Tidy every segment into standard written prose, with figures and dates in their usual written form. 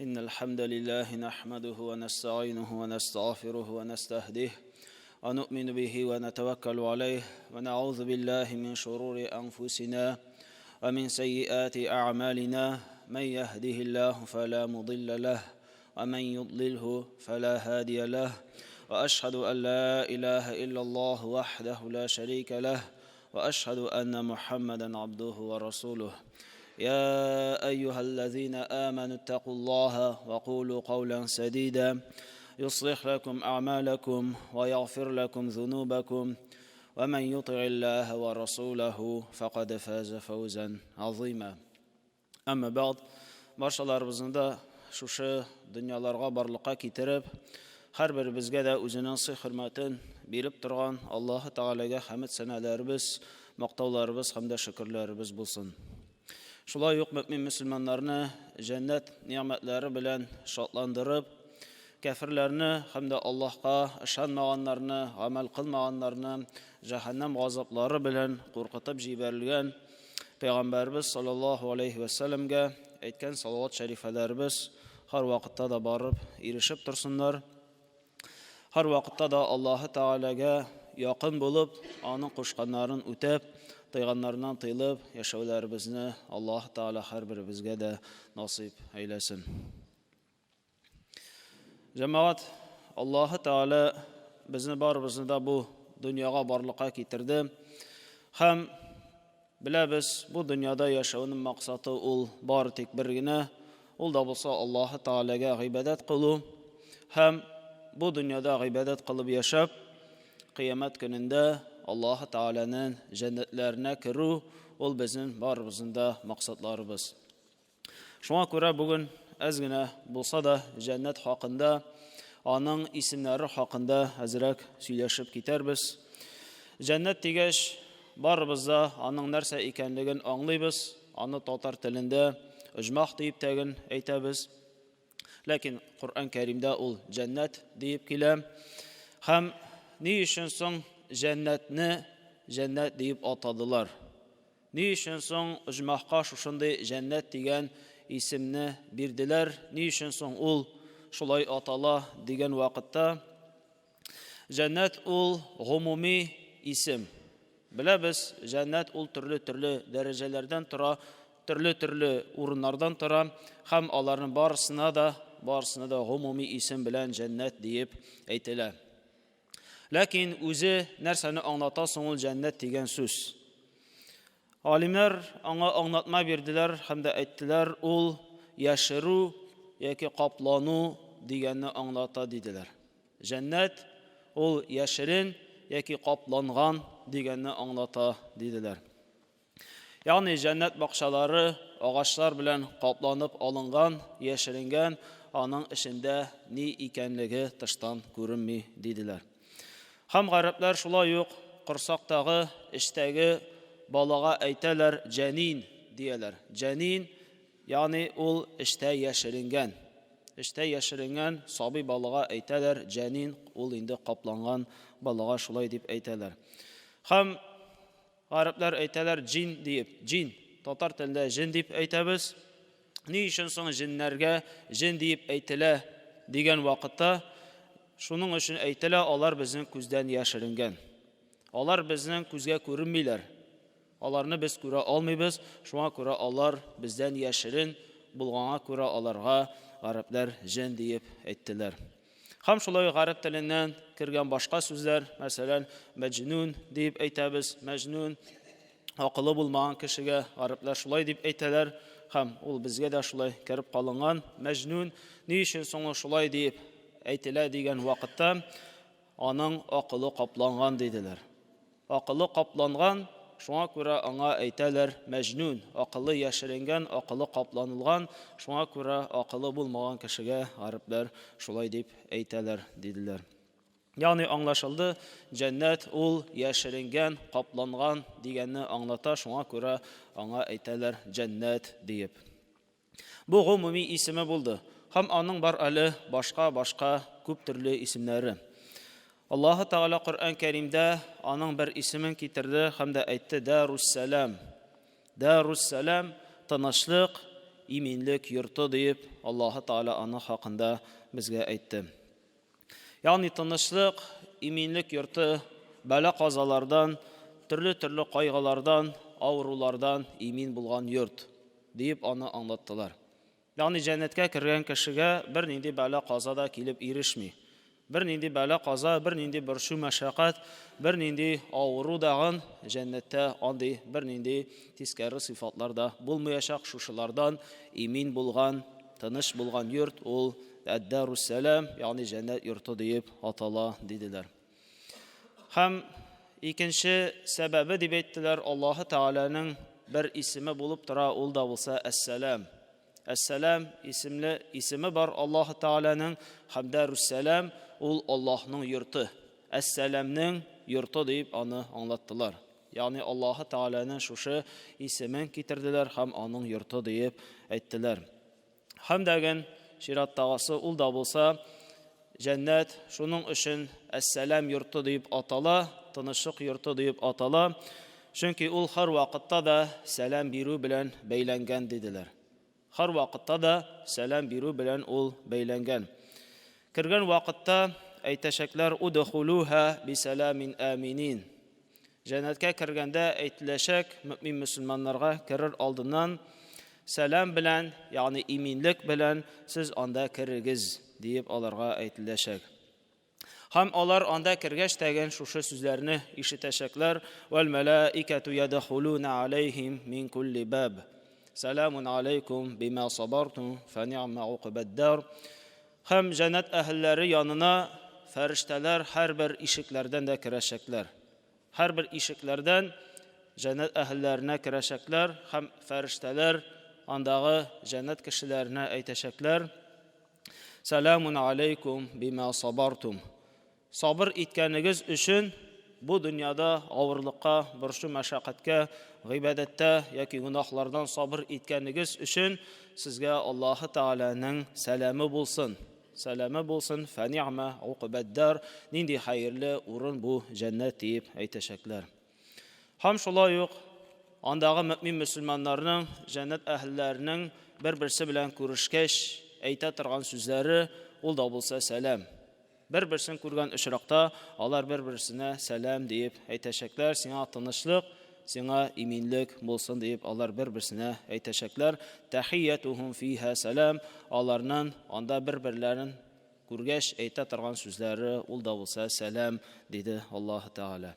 إن الحمد لله نحمده ونستعينه ونستغفره ونستهديه ونؤمن به ونتوكل عليه ونعوذ بالله من شرور أنفسنا ومن سيئات أعمالنا من يهده الله فلا مضل له ومن يضلله فلا هادي له وأشهد أن لا إله إلا الله وحده لا شريك له وأشهد أن محمدا عبده ورسوله يا أيها الذين آمنوا اتقوا الله وقولوا قولا سديدا يصلح لكم أعمالكم ويغفر لكم ذنوبكم ومن يطع الله ورسوله فقد فاز فوزا عظيما. أما بعد barchalarımızda şuşu dünyalarga barlıkka kitirip her birimizge de özünün hürmetin berip turgan Allahu Teala'ga hamd senalarыбыз, maqtavlarыбыз hamda şükürlerimiz bulsun. Şulay yok mümin Müslümanlarını cennet nimetleri bilen şatlandırıp, kafirlerini hem de Allah'a ışanmaganlarını, amel kılmaganlarını cehennem gazapları bilen korkutup jiberilgen Peygamberimiz sallallahu aleyhi ve sellem'ge etken salavat şerifelerimiz her vakitte da barıp erişip tursunlar. Her vakitte da Allahu Teala'ga yakın bulup, onun kuşkanlarını ötep, tıyganlarından tıyılıp, yaşavlarımızı Allah Teala her birimizge de nasip eylesin. Cemaat, Allah Teala bizni barımızı da bu dünyaya barlığa getirdi. Hem bilemiz bu dünyada yaşavanın maksatı ol bar tek birgine, ol da bulsa Allah Teala'ga ibadet kılı. Hem bu dünyada ibadet kılıp yaşap, kıyamet gününde Allah Teala'nın cennetlerine kiru, ol bizim barımızın da maksatlarımız. Şuna göre bugün ezgine bulsa da cennet hakkında, onun isimleri hakkında azrak söyleşip giderbiz. Cennet degeç barımızda onun nerse ekenligin anlayız, onu Tatar tilinde icmaq deyip tegin eytebiz. Lakin Kur'an-ı Kerim'de ol cennet deyip kilem. Hem ne için son cennetni cennet deyip atadılar. Ne için son icmaqqa şuşunday cennet degen isimni birdiler. Ne için son ol şulay atala degen vakitte cennet ol umumi isim. Bilemiz cennet ol türlü derecelerden tura, türlü urunlardan tura. Hem aların barısına da umumi isim bilen cennet deyip eytiler. Lakin özü nerseni anlatasın ol cennet degen söz. Alimler ona anlatma verdiler hem de ettiler ol yaşırı yaki kaplanu degenini anlata dediler. Cennet ol yaşırın yaki kaplangan degenini anlata dediler. Yani cennet bakşaları ağaçlar bilen kaplanıp alıngan, yaşırıngan, onun içinde ne ikenligi tıştan görünmey dediler. Hem garipler şula yok, kırsaktağı, iştegi balağa eyteler cenin diyeler. Cenin yani ol işte yaşırıngan. İşte yaşırıngan sabi balağa eyteler cenin ol indi kaplangan balağa şulay deyip eyteler. Hem garipler eyteler cin deyip, cin, Tatar tilinde cin deyip eytebiz. Ne için son cinlerge cin deyip eytile degen vakitte şunun için eytile onlar bizim küzden yaşırıngan. Onlar bizim küzge görünmeyler. Onlarını biz göre almayız. Şuna göre onlar bizden yaşırın. Bulgana göre onlarga garipler cin deyip ettiler. Hem şulay garip tilinden kirgen başka sözler, mesela mecnun deyip eytebiz. Mecnun akıllı bulmayan kişiye garipler şulay deyip eyteler. Hem ol bizge de şulay kirip kalıngan. Mecnun ne için sonra şulay deyip eytile degen vakitte onun akıllı kaplangan dediler. Akıllı kaplangan, şuna göre ona eyteler mecnun, akıllı yaşırıngan, akıllı kaplanılgan, şuna göre akıllı bulmayan kişiye garipler şulay deyip eyteler dediler. Yani anlaşıldı, cennet ol yaşırıngan, kaplangan degenini anlata, şuna göre ona eyteler cennet deyip. Bu umumi ismi buldu. Hem onun var ali başka köp türlü isimleri. Allah Teala Kur'an-ı Kerim'de onun bir ismin getirdi hem de etti Darussalam. Darussalam tanışlık иминлек йорты дип Аллаһы Таала аны хакында безгә әйтте. Ягъни тынычлык, иминлек йорты бәла-казалардан, төрле кайгылардан, авырулардан имин булган йорт дип аны аңлаттылар. Ягъни җәннәткә кергән кешегә бернинди бәла-каза да килеп ирешми. Бернинди бәла-каза, бернинди борчу мәшәкать, бернинди авыру дагын җәннәттә андый бернинди тискәре сыйфатлар да булмаячак. Шушылардан имин булган, тыныч булган йорт ул Ад-Дарус-Салам, ягъни җәннәт йорты дип атала диделәр. Һәм икенче сәбәбе дип әйттеләр, Аллаһы Тааланың бер исеме булып тора, ул да булса Әс-Салам. Әс-Салам исеме бар Аллаһы Тааланың, һәм Дарус-Салам ул Аллаһның йорты. Әс-Саламның йорты дип аны аңлаттылар. Ягъни Аллаһы Тааланың шушы исемен китерделәр һәм аның йорты дип әйттеләр. Һәм дәген шираттагысы ул да булса җәннәт шуның өчен Әс-Салам йорты дип атала, тынычлык йорты дип атала. Чөнки ул һәр вакытта да сәлам бирү белән бәйләнгән диделәр. Һәр вакытта да сәлам бирү белән ул бәйләнгән. Кергән вакытта әйтәчәкләр удхулуха бисаламин аминин. Җәннәткә кергәндә әйтеләчәк мөмин мөселманнарга керер алдыннан сәлам белән, ягъни иминлек белән сез анда кирегез дип аларга әйтеләчәк. Һәм алар анда кергәч тәгән шушы сүзләрне ишетәчәкләр: "Вал малаикату ядхулуна алейхим мин кулли баб. Саламун алейкум бима сабартум фа ни'ма уқбад-дар." Һәм җәннәт әһелләре янына фәрештәләр һәрбер ишекләрдән дә керәчәкләр. Һәрбер ишекләрдән җәннәт әһелләренә керәчәкләр һәм фәрештәләр андагы җәннәт кешеләренә әйтәчәкләр: "Саламун алейкум бима сабартум." Сабыр иткәнегез өчен бу дөньяда авырлыкка, борчу мәшәкатькә, гыйбадәттә яки гунахлардан сабыр иткәнегез өчен сезгә Аллаһы Тааланың сәламе булсын. Сәламе булсын, фа ни'ма уқбад-дар. Нинди хәерле урын бу җәннәт дип әйтәчәкләр. Һәм шулай ук андагы мөмин мөселманнарның, җәннәт әһелләренең бер-берсе белән күрешкәч әйтә торган сүзләре ул да булса сәлам. Бер-берсен күргән очракта алар бер-берсенә сәлам дип әйтәчәкләр. Сиңа тынычлык, сиңа иминлек булсын дип алар бер-берсенә әйтәчәкләр. Тахиятухум фиха сәлам. Аларның анда бер-берләрен күргәч әйтә торган сүзләре ул да булса сәлам диде Аллаһы Таала.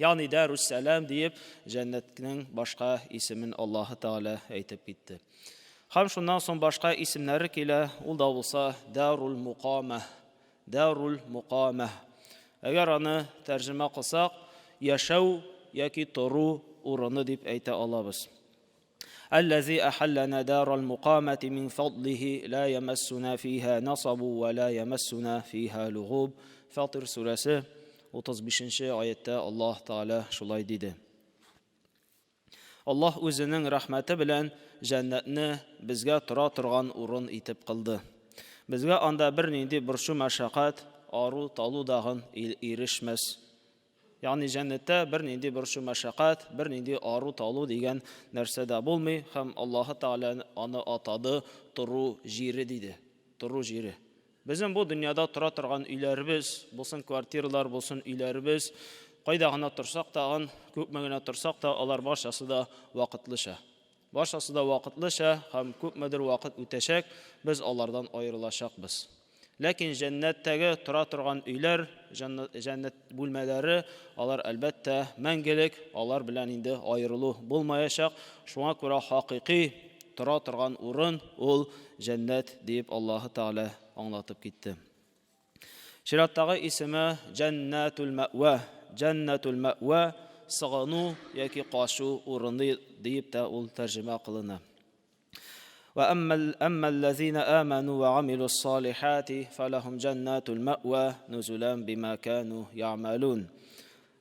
Ягъни Дарус-Салам дип җәннәтнең башка исемен Аллаһы Таала әйтеп китте. Һәм шуннан соң башка исемнәре килә, ул да булса Дарул-Муқама. Дарул-Муқама. Әгәр аны тәрҗемә кылсак, яшәү яки тору урыны дип әйтә алабыз. Аллази ахаллана дарал-муқамати мин фадлихи ла ямассуна фиха насабу ва ла ямассуна фиха лугуб. Фатир сүрәсе 35-нче аятта Аллаһ Таала шулай диде. Аллаһ үзенең рәхмәте белән җәннәтне безгә тора торган урын итеп кылды. Безгә анда бернинди борчу мәшәкать, ару талу дагын ирешмәс. Ягъни җәннәттә бернинди борчу мәшәкать, бернинди ару талу дигән нәрсә дә булмый, һәм Аллаһы Таала аны атады тору җире диде. Тору җире. Безнең бу дөньяда тора торган өйләребез, булсын квартиралар, булсын өйләребез, кайда гына торсак та, күпме генә торсак та, алар барчасы да вакытлыча. Барчасы да вакытлыча һәм күпмедер вакыт үтәчәк, без алардан аерылачакбыз. Ләкин җәннәттәге тора торган өйләр, җәннәт бүлмәләре, алар әлбәттә мәңгелек, алар белән инде аерылу булмаячак. Шуңа күрә хакыйкый тора торган урын ул җәннәт дип Аллаһы Таала аңлатып китте. Шираттагы исеме Җәннәтул Мәъва. Җәннәтул Мәъва сыгыну яки кашу урыны дип тә ул тәрҗемә кылына. وأما الذين آمنوا وعملوا الصالحات فلهم جنات المأوى نزلا بما كانوا يعملون.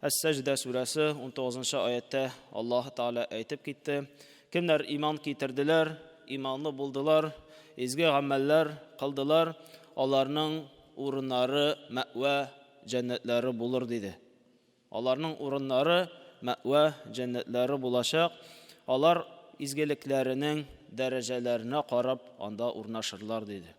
Әс-Сәҗдә сүрәсе 19-нчы аятта Аллаһ Таала әйтеп китте: Кемнәр иман китерделәр, иманлы булдылар, изге гамәлләр кылдылар, аларның урыннары мәъва җәннәтләре булыр диде. Аларның урыннары мәъва җәннәтләре булачак. Алар изгелекләренең дәрәҗәләренә карап анда урнашырлар диде.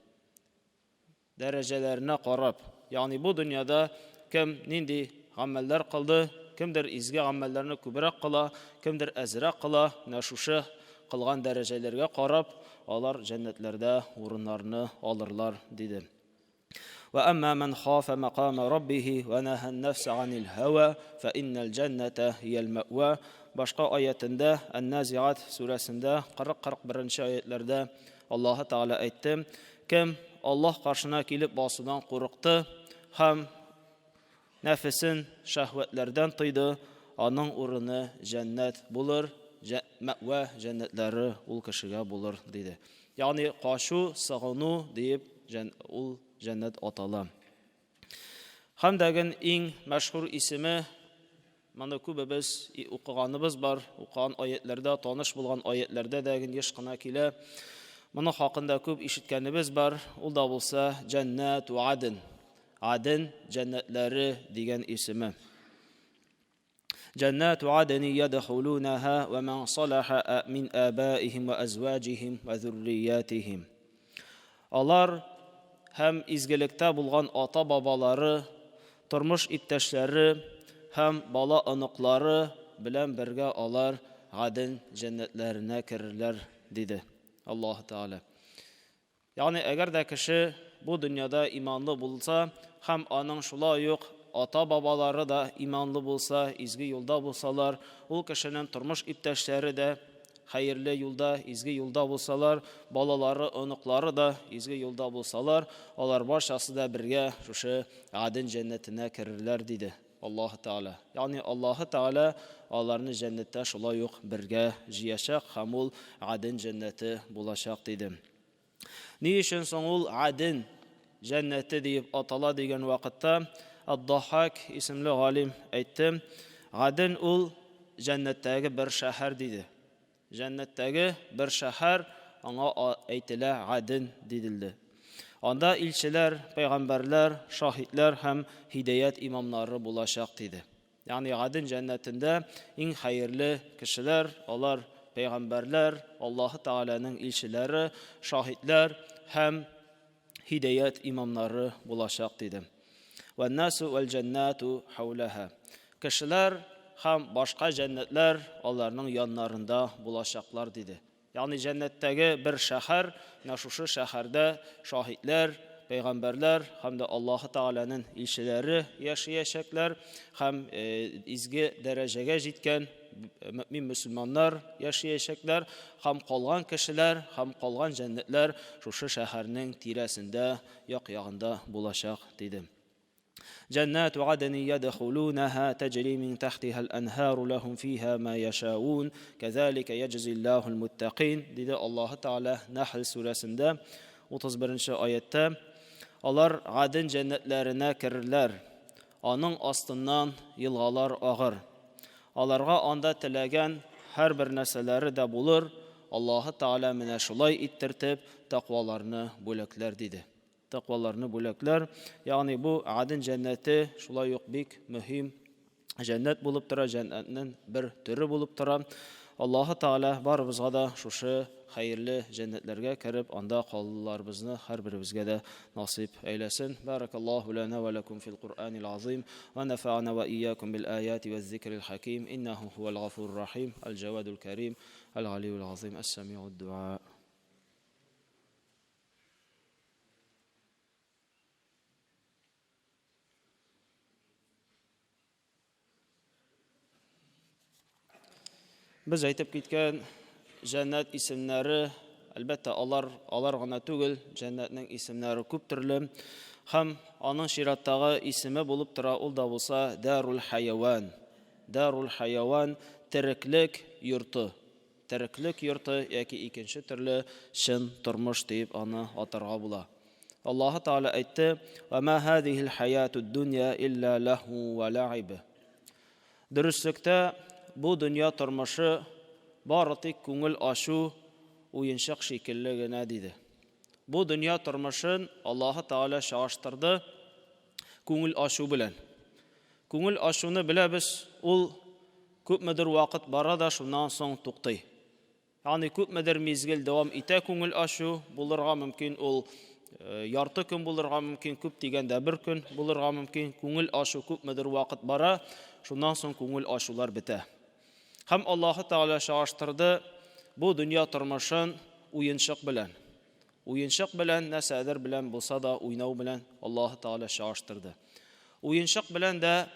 Дәрәҗәләренә карап, ягъни бу дөньяда кем нинди гамәлләр кылды, кемдер изге гамәлләрне күбрәк кыла, кемдер әзрәк кыла, менә шушы кылган дәрәҗәләргә карап, алар җәннәтләрдә урыннарны алырлар диде. وأما من خاف مقام ربه ونهى النفس عن الهوى فإن الجنة هي المأوى. Başqa ayətində Ən-Naziat surəsində 40-41 ayətlərdə Allah Teala aytdı: Kim Allah qarşısına kilib basıdan qorxdu, həm nəfsin şəhvətlərdən tıydı, onun urunu cənnət bulur, məvə cənnətləri ul kişiyə bulur dedi. Yəni qaşu, sığınu deyib ul cənnət atalı. Həm dəgin ən məşhur ismi mana күбебез укыганыбыз бар, укыган аятьләрдә, таныш булган аятьләрдә дәгин еш кына килә. Моны хакында күп ишеткәнебез бар. Ул да булса Җәннәт ва Адн. Адн җәннәтләре дигән исеме. Җәннәт ва Адн йадхулунаха ва ман салаха мин абаихим ва азваҗихим ва зурриятихим. Алар һәм изгелектә булган ата-бабалары, тормыш иптәшләре һәм бала оныклары белән бергә алар Адн җәннәтләренә керерләр диде Аллаһ Таала. Ягъни әгәр дә кеше бу дөньяда иманлы булса, һәм аның шулай ук ата-бабалары да иманлы булса, изге юлда булсалар, ул кешенең тормыш иптәшләре дә хәерле юлда, изге юлда булсалар, балалары, оныклары да изге юлда булсалар, алар барчасы да бергә шушы Адн җәннәтенә керерләр диде Аллаһ Таала. Ягъни Аллаһ Таала аларны җәннәттә шулай ук бергә җыячак һәм ул Адн җәннәте булачак диде. Ни өчен соң ул Адн җәннәте дип атала дигән вакытта Ад-Дахак исемле галим әйтте, Адн ул җәннәттәге бер шәһәр диде. Җәннәттәге бер шәһәр, аңа әйтелә Адн дидилде. Анда илчеләр, пәйгамбәрләр, шаһидләр һәм һидаят имамнары булачак диде. Ягъни Адн җәннәтендә иң хәерле кешеләр, алар пәйгамбәрләр, Аллаһ Тааланың илчеләре, шаһидләр һәм һидаят имамнары булачак диде. Ван-насу вал-җаннату хаулаха. Кешеләр һәм башка җәннәтләр аларның яннарында булачаклар диде. Ягъни җәннәттәге бер шәһәр, шушы шәһәрдә шаһидләр, пәйгамбәрләр һәм дә Аллаһ Тааланың илчеләре яшәячәкләр һәм изге дәрәҗәгә җиткән мөмин мөселманнар яшәячәкләр һәм калган кешеләр һәм калган җәннәтләр шушы шәһәрнең тирәсендә, як-ягында булачак диде. جنات عدن يدخلونها تجري من تحتها الأنهار لهم فيها ما يشاءون كذلك يجزي الله المتقين dedi Allah Teala Nahl surəsində 31-ci ayətdə. Onlar Adn cənnətlərinə kirirlər. Onun astından yılğalar ağır. Alarga anda tilәгән hər bir nəsələri də bulur. Allah Teala menə şulay ittirtib taqvalarını бүләкләр dedi. Taqvalarını бүләкләр. Ягъни бу Адн җәннәте шулай ук бик мөһим җәннәт булып тора, җәннәтнең бер төре булып тора. Аллаһ Таала барыбызга да шушы хәерле җәннәтләргә кереп, анда калуларыбызны һәр беребезгә дә насыйп әйләсен. Баракаллаһу лана ва лакум фил Qur'анил азим ва нафa'ана ва iyyakum bil ayati ваз зикрил хаким иннаху хувал гафурur рахим ал җавадул карим ал алиюл азим ас-сами'уд дуа. Biz әйтеп киткән җәннәт исемнәре, әлбәттә алар гына түгел, җәннәтнең исемнәре күп төрле. Һәм аның шираттагы исеме булып тора, ул да булса Дарул Хайван. Дарул Хайван тереклек йорты. Тереклек йорты яки икенче төрле шын тормыш дип аны атарга була. Аллаһ Таала әйтте: "Ва ма һадихил хаятуд дунья илля лаху ва лаиб." Дөреслектә бу дөнья тормышы бары тик күңел ашу, уенчык шикелле генә диде. Бу дөнья тормышын Аллаһ Таала чагыштырды күңел ашу белән. Күңел ашуны беләбез, ул күпмедер вакыт бара да шуннан соң туктый. Yani күпмедер мизгел дәвам итә күңел ашу, булырга мөмкин ул ярты көн булырга мөмкин, күп дигәндә бер көн булырга мөмкин. Күңел ашу күпмедер вакыт бара, шуннан соң күңел ашулар бетә. Һәм Аллаһы Тәгалә чагыштырды бу дөнья тормышын уенчык белән. Уенчык белән, нәрсәдер белән булса да уйнау белән Аллаһы Тәгалә чагыштырды. Уенчык белән дә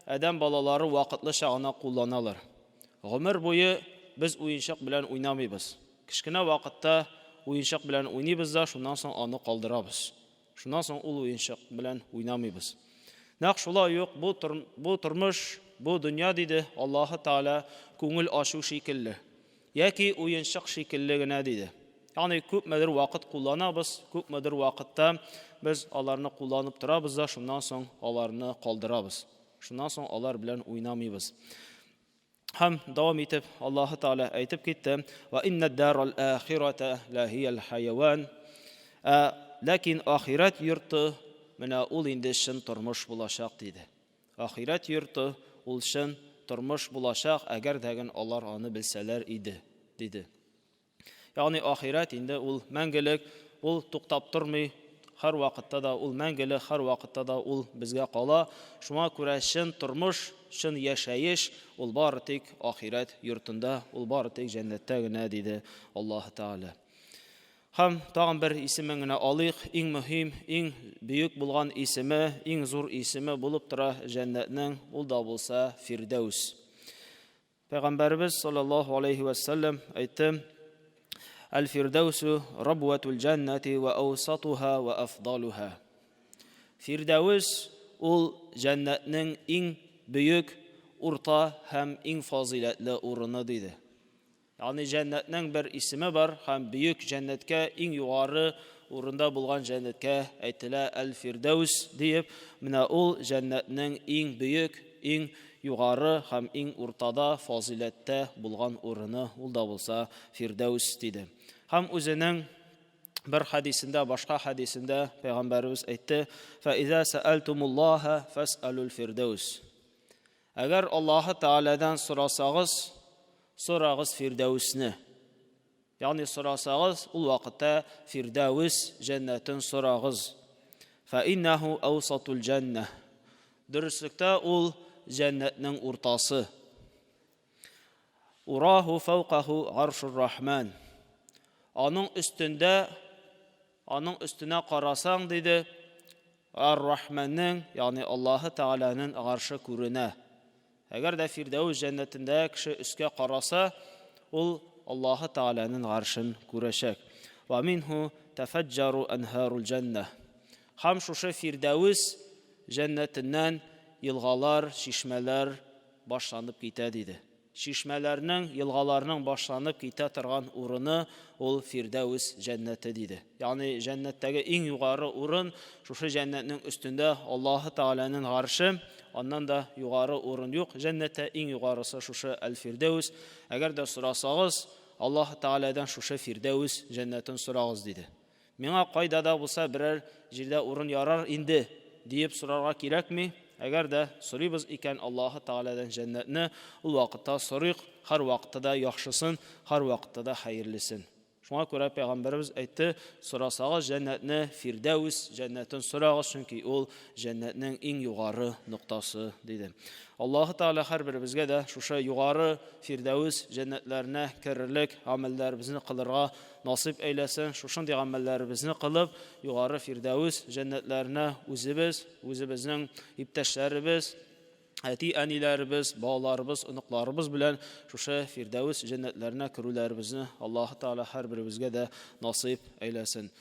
адәм балалары вакытлыча гына кулланалар. Гомер буе без уенчык белән уйнамыйбыз. Кичкенә вакытта уенчык белән уйныйбыз да, шуннан соң аны калдырабыз. Шуннан соң ул уенчык белән уйнамыйбыз. Нәкъ шулай ук бу тормыш, бу дөнья диде Аллаһы Тәгалә күңел ашу шикелле. Яки уенчык шикелле генә диде. Ягъни күпмедер вакыт кулланабыз, күпмедер вакытта без аларны кулланып торабыз да, шуннан соң аларны калдырабыз. Шуннан соң алар белән уйнамыйбыз. Һәм дәвам итеп Аллаһы Тәгалә әйтеп китте: "Ва инна ад-дарал ахирата ла хиял хайван." Ләкин ахират йорты менә ул инде шын тормыш булачак диде. Ахират йорты ул шын тормыш булачак, әгәр дәген алар аны белсәләр иде, диде. Ягъни ахират инде ул мәңгелек, ул туктап тормый, һәр вакытта да ул мәңгелек, һәр вакытта да ул безгә кала. Шуңа күрә шын тормыш, шын яшәеш ул бары тик ахират йортында, ул бары тик җәннәттә генә диде Аллаһы Тәгалә. Һәм тагын бер исемен генә алыйк, иң мөһим, иң бөек булган исеме, иң зур исеме булып тора җәннәтнең, ул да булса Фирдәүс. Пәйгамбәрбез саллаллаһу алейхи ва саллям әйтте: "Аль-Фирдәүсу рабватул җаннати ва аусатуха ва афдалуха." Фирдәүс ул җәннәтнең иң бөек, урта һәм иң фазилатлы урыны диде. Ягъни җәннәтнең бер исеме бар, һәм бөек җәннәткә, иң югары урында булган җәннәткә әйтелә Аль-Фирдәүс диеп, менә ул җәннәтнең иң бөек, иң югары һәм иң уртада фазилаттә булган урыны, ул да булса Фирдәүс диде. Һәм үзенең бер хадисендә, башка хадисендә пәйгамбәрбез әйтте: "Фа иза саалтумуллаха фас'алул фирдәүс." Әгәр Аллаһы Тәгаләдән сорасагыз, сорагыз Фирдәүсне. Ягъни сорасагыз, ул вакытта Фирдәүс җәннәтен сорагыз. Фа иннаху аусатул җаннah. Дөреслектә ул җәннәтнең уртасы. Ураху фауқаху аршур рахман. Аның өстенә карасаң диде, Ар-Рахманның, ягъни Аллаһы Тәгаләнең аршы күренә. Әгәр дә Фирдәүс җәннәтендә кеше өскә караса, ул Аллаһы Тәгаләнең аршын күрәчәк. Ва минху тафаджару анһарул җаннah. Һәм шушы Фирдәүс җәннәтеннән елгалар, чишмәләр башланып китә диде. Чишмәләрнең, елгаларның башланып китә торган урыны ул Фирдәүс җәннәте диде. Ягъни җәннәттәге иң югары урын, шушы җәннәтнең өстендә Аллаһы Тәгаләнең аршы, аннан да югары урын юк. Җәннәттә иң югарысы шушы Аль-Фирдәүс. Әгәр дә сорасагыз, Аллаһы Тәгаләдән шушы Фирдәүс җәннәтен сорагыз диде. Миңа кайда да булса берәр җирдә урын ярар инде диеп сорарга кирәкми. Әгәр дә сорыйбыз икән Аллаһы Тәгаләдән җәннәтне, ул вакытта сорыйк, һәр вакытта да яхшысын, һәр вакытта да хәерлесен. Шуңа күрә пәйгамбәрбез әйтте: "Сорасагыз җәннәтне, Фирдәүс җәннәтен сорагыз, чөнки ул җәннәтнең иң югары ноктасы" диде. Аллаһы Тәгалә һәрберебезгә дә шушы югары Фирдәүс җәннәтләренә керерлек гамәлләребезне кылырга насыйп әйләсен. Шушындый гамәлләребезне кылып, югары Фирдәүс җәннәтләренә үзебезнең иптәшләребез, әти-әниләребез, балаларыбыз, оныкларыбыз белән шушы Фирдәүс җәннәтләренә керүләребезне Аллаһы Тәгалә һәрберебезгә дә насыйп әйләсен.